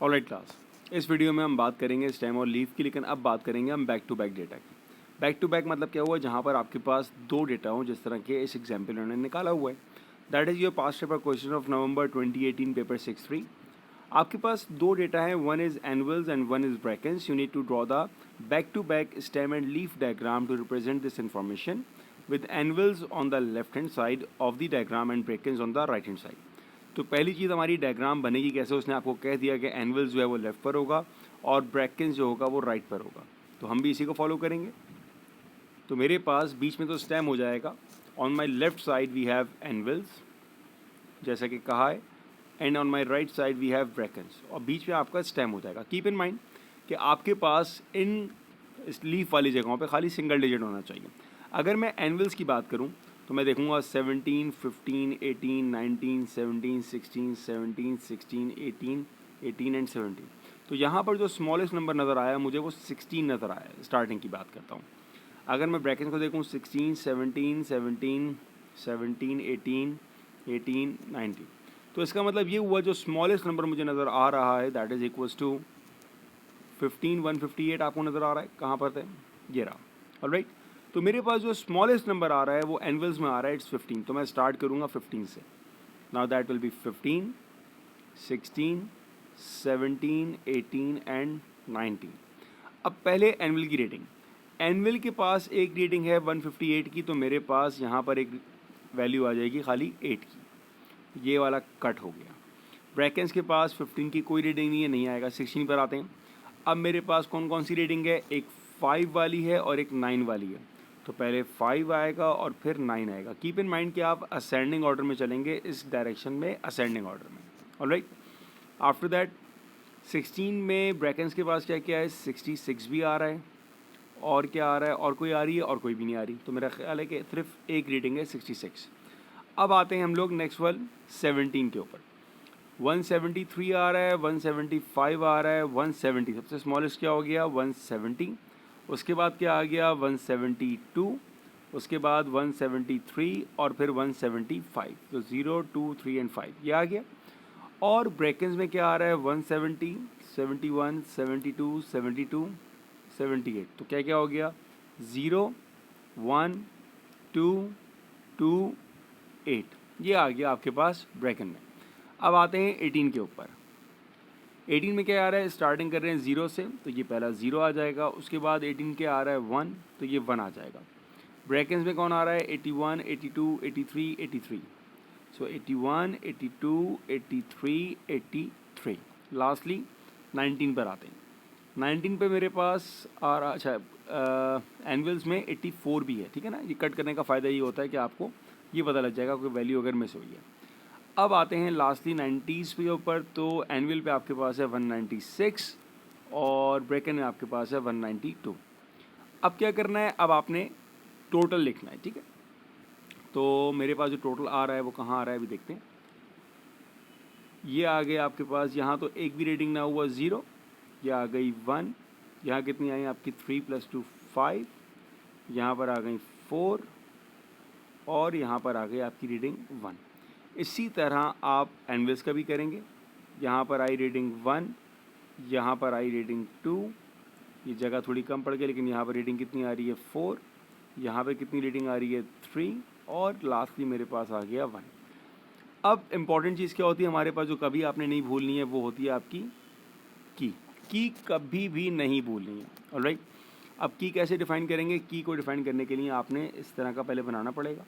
Alright class, इस video में हम बात करेंगे स्टेम और लीफ की, लेकिन अब बात करेंगे हम बैक टू बैक डेटा की। बैक टू बैक मतलब क्या हुआ, जहाँ पर आपके पास दो डेटा हो, जिस तरह के इस एग्जाम्पल उन्होंने निकाला हुआ है। That is your past paper question of November 2018 paper 6-3। आपके पास दो डेटा है, one is annuals and one is brackens. You need to draw the back to back stem and leaf diagram to represent this information with anvils on the left hand side of the diagram and brackets on the right hand side। तो पहली चीज़ हमारी diagram बनेगी कैसे, उसने आपको कह दिया कि एनवल्स जो है वो लेफ्ट पर होगा और ब्रैकेट्स जो होगा वो राइट पर होगा, तो हम भी इसी को फॉलो करेंगे। तो मेरे पास बीच में तो स्टेम हो जाएगा। On my left side we have anvils जैसा कि कहा है, and on my right side we have brackets, और बीच में आपका स्टेम हो जाएगा। कीप इन माइंड कि आपके पास इन लीफ वाली जगहों पे खाली सिंगल डिजिट होना चाहिए। अगर मैं एनवल्स की बात करूं तो मैं देखूंगा 17, 15, 18, 19, 17, 16, 17, 16, 18, 18 एंड 17। तो यहाँ पर जो स्मॉलेस्ट नंबर नज़र आया मुझे वो 16 नज़र आया। स्टार्टिंग की बात करता हूँ। अगर मैं ब्रैकेट को देखूँ 16, 17, 17, 17, 18, 18, 19, तो इसका मतलब ये हुआ जो स्मॉलेस्ट नंबर मुझे नज़र आ रहा है दैट इज़ इक्वल्स टू 15, 158 आपको नज़र आ रहा है। कहाँ पर थे, ये रहा। ऑलराइट, तो मेरे पास जो स्मॉलेस्ट नंबर आ रहा है वो एनवल्स में आ रहा है, इट्स 15। तो मैं स्टार्ट करूँगा 15 से। Now that will B 15, 16, 17, 18 and 19। अब पहले एनवल की रेटिंग। एनवल के पास एक रेटिंग है 158 की, तो मेरे पास यहाँ पर एक वैल्यू आ जाएगी खाली 8 की। ये वाला कट हो गया। ब्रैकेट्स के पास 15 की कोई रेटिंग नहीं है, नहीं आएगा। 16 पर आते हैं। अब मेरे पास कौन कौन सी रेटिंग है, एक 5 वाली है और एक 9 वाली है। तो पहले 5 आएगा और फिर 9 आएगा। कीप इन माइंड कि आप असेंडिंग ऑर्डर में चलेंगे, इस डायरेक्शन में असेंडिंग ऑर्डर में। ऑलराइट, आफ्टर दैट 16 में ब्रैकेट्स के पास क्या क्या है, 66 भी आ रहा है, और क्या आ रहा है, और कोई आ रही है और कोई भी नहीं आ रही। तो मेरा ख्याल है कि सिर्फ एक रेटिंग है 66। अब आते हैं हम लोग नेक्स्ट वन 17 के ऊपर। 173 आ रहा है, 175 आ रहा है, 170 सबसे स्मॉलेस्ट क्या हो गया 170। उसके बाद क्या आ गया 172, उसके बाद 173 और फिर 175। तो 0, 2, 3 एंड 5 ये आ गया। और ब्रैकेट्स में क्या आ रहा है 170, 71, 72, 72, 78। तो क्या क्या हो गया 0, 1, 2, 2, 8 ये आ गया आपके पास ब्रैकेट में। अब आते हैं 18 के ऊपर। 18 में क्या आ रहा है, स्टार्टिंग कर रहे हैं 0 से, तो ये पहला 0 आ जाएगा। उसके बाद 18 के आ रहा है 1, तो ये 1 आ जाएगा। ब्रैकेट्स में कौन आ रहा है 81, 82, 83, 83। सो 81, 82, 83, 83। लास्टली 19 पर आते हैं। 19 पे मेरे पास आ रहा, अच्छा एनुअल्स में 84 भी है, ठीक है ना। ये कट करने का फ़ायदा ये होता है कि आपको ये पता लग जाएगा कोई वैल्यू अगर मिस हुई है। अब आते हैं लास्टली 90s पे ऊपर। तो एनुअल पे आपके पास है 196 और ब्रैकेट में आपके पास है 192। अब क्या करना है, अब आपने टोटल लिखना है, ठीक है। तो मेरे पास जो टोटल आ रहा है वो कहाँ आ रहा है अभी देखते हैं। ये आ गया आपके पास, यहाँ तो एक भी रेटिंग ना हुआ 0, ये आ गई 1, यहाँ कितनी आई आपकी 3 + 2 5, यहाँ पर आ गई 4 और यहाँ पर आ गई आपकी रीडिंग 1। इसी तरह आप एनवल्स का भी करेंगे। यहाँ पर आई रीडिंग 1, यहाँ पर आई रीडिंग 2, ये जगह थोड़ी कम पड़ गई, लेकिन यहाँ पर रीडिंग कितनी आ रही है 4, यहाँ पे कितनी रीडिंग आ रही है 3 और लास्टली मेरे पास आ गया 1। अब इम्पॉर्टेंट चीज़ क्या होती है हमारे पास, जो कभी आपने नहीं भूलनी है, वो होती है आपकी की कभी भी नहीं भूलनी है। ऑलराइट, अब की कैसे डिफ़ाइन करेंगे, की को डिफ़ाइन करने के लिए आपने इस तरह का पहले बनाना पड़ेगा।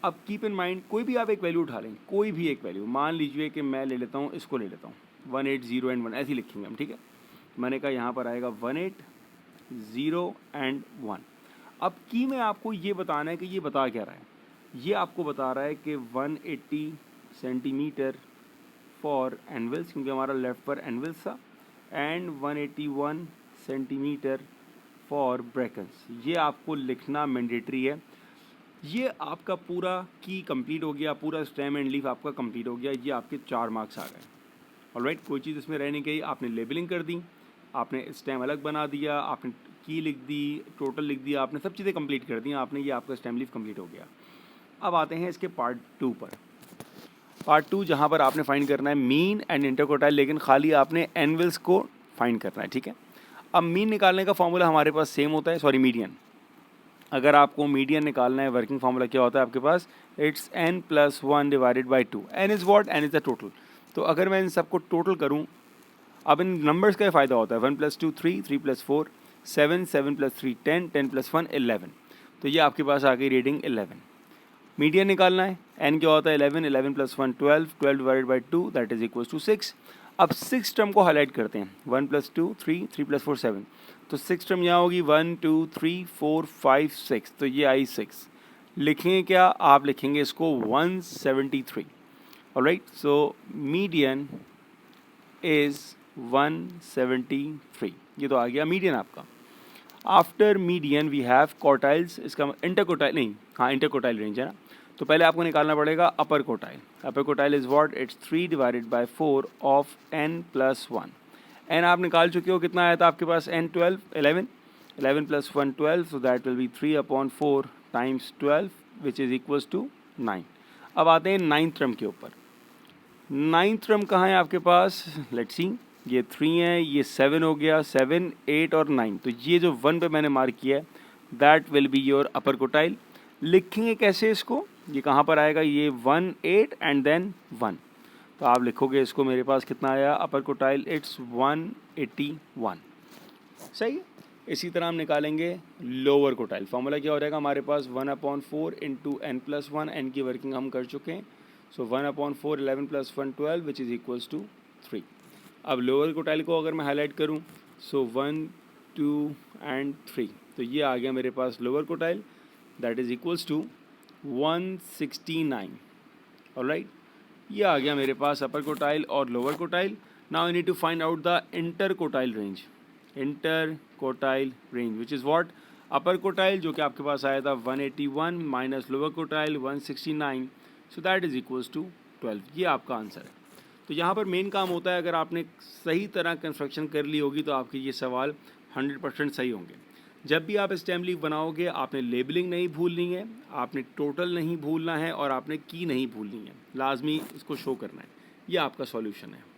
अब कीप इन माइंड कोई भी आप एक वैल्यू उठा लें, कोई भी एक वैल्यू, मान लीजिए कि मैं ले लेता हूँ, इसको ले लेता हूँ 180 एंड 1, ऐसे ही लिखेंगे हम, ठीक है। मैंने कहा यहाँ पर आएगा 180 एंड 1। अब की में आपको ये बताना है कि ये बता क्या रहा है। ये आपको बता रहा है कि 180 सेंटीमीटर फॉर एनवल्स, क्योंकि हमारा लेफ्ट पर एनवल्स था, एंड 181 सेंटीमीटर फॉर ब्रैकेट्स। ये आपको लिखना मैंडेटरी है। ये आपका पूरा की कंप्लीट हो गया, पूरा स्टेम एंड लीफ आपका कंप्लीट हो गया। ये आपके 4 मार्क्स आ गए। ऑलराइट, कोई चीज़ इसमें रह नहीं गई। आपने लेबलिंग कर दी, आपने स्टेम अलग बना दिया, आपने की लिख दी, टोटल लिख दिया, आपने सब चीज़ें कंप्लीट कर दी आपने। ये आपका स्टेम लीफ कंप्लीट हो गया। अब आते हैं इसके पार्ट 2 पर। पार्ट 2 जहाँ पर आपने फाइंड करना है मीन एंड इंटरकोटाइल, लेकिन खाली आपने एनविल्स को फाइंड करना है, ठीक है। अब मीन निकालने का फॉर्मूला हमारे पास सेम होता है, सॉरी मीडियन। अगर आपको मीडियन निकालना है, वर्किंग फार्मूला क्या होता है आपके पास, it's n plus 1 divided by 2। n is what, n is the total. तो अगर मैं इन सबको टोटल करूँ, अब इन नंबर्स का फ़ायदा होता है, 1 प्लस 2 3, 3 प्लस 4 7, 7 प्लस 3 10, 10 प्लस 1 11। तो ये आपके पास आ गई रीडिंग 11। मीडियन निकालना है, n क्या होता है 11, 11 plus 1 12, 12 divided by 2 that is equal to 6। अब 6 टर्म को हाईलाइट करते हैं, 1 प्लस 2 3, 3 प्लस 4 7। तो 6 टर्म यहाँ होगी 1 2 3 4 5 6, तो ये आई 6। लिखेंगे क्या, आप लिखेंगे इसको 173। Alright, so median is 173। ये तो आ गया मीडियन आपका। After median we have quartiles, इसका इंटरकोटाइल नहीं, हाँ इंटरकोटाइल रेंज है ना। तो पहले आपको निकालना पड़ेगा upper quartile. Upper quartile is what, it's 3 divided by 4 of n plus 1। n आप निकाल चुके हो, कितना आया था आपके पास, n 12 11, 11 plus 1 12, so that will be 3/4 times 12 which is equals to 9। अब आते हैं नाइन्थ टर्म के ऊपर। नाइन्थ टर्म कहाँ है आपके पास, लेट्स सी, ये 3 है, ये 7 हो गया, 7 8 और 9। तो ये जो 1 पे मैंने मार्क किया है that will be your upper quartile. लिखेंगे कैसे इसको, ये कहाँ पर आएगा, ये 1 8 एंड देन 1। तो आप लिखोगे इसको, मेरे पास कितना आया अपर कोटाइल, इट्स 181। सही है। इसी तरह हम निकालेंगे लोअर कोटाइल। फॉर्मूला क्या हो जाएगा हमारे पास, 1/4 इंटू n प्लस 1, एन की वर्किंग हम कर चुके हैं। So 1/4 11 plus 1 12 which is equals to 3। अब लोअर कोटाइल को अगर मैं हाईलाइट करूं, सो 1 2 एंड 3, तो ये आ गया मेरे पास lower quartile, that is equals to 169। Alright, ये आ गया मेरे पास अपर कोटाइल और lower quartile. Now I need to find out the interquartile range. Interquartile range which is what, upper quartile जो कि आपके पास आया था 181 minus lower quartile 169, so that is equals to 12। ये आपका आंसर है। तो यहाँ पर मेन काम होता है, अगर आपने सही तरह कंस्ट्रक्शन कर ली होगी तो आपके ये सवाल 100% सही होंगे। जब भी आप स्टेम लीफ बनाओगे, आपने लेबलिंग नहीं भूलनी है, आपने टोटल नहीं भूलना है और आपने की नहीं भूलनी है, लाजमी इसको शो करना है। ये आपका सॉल्यूशन है।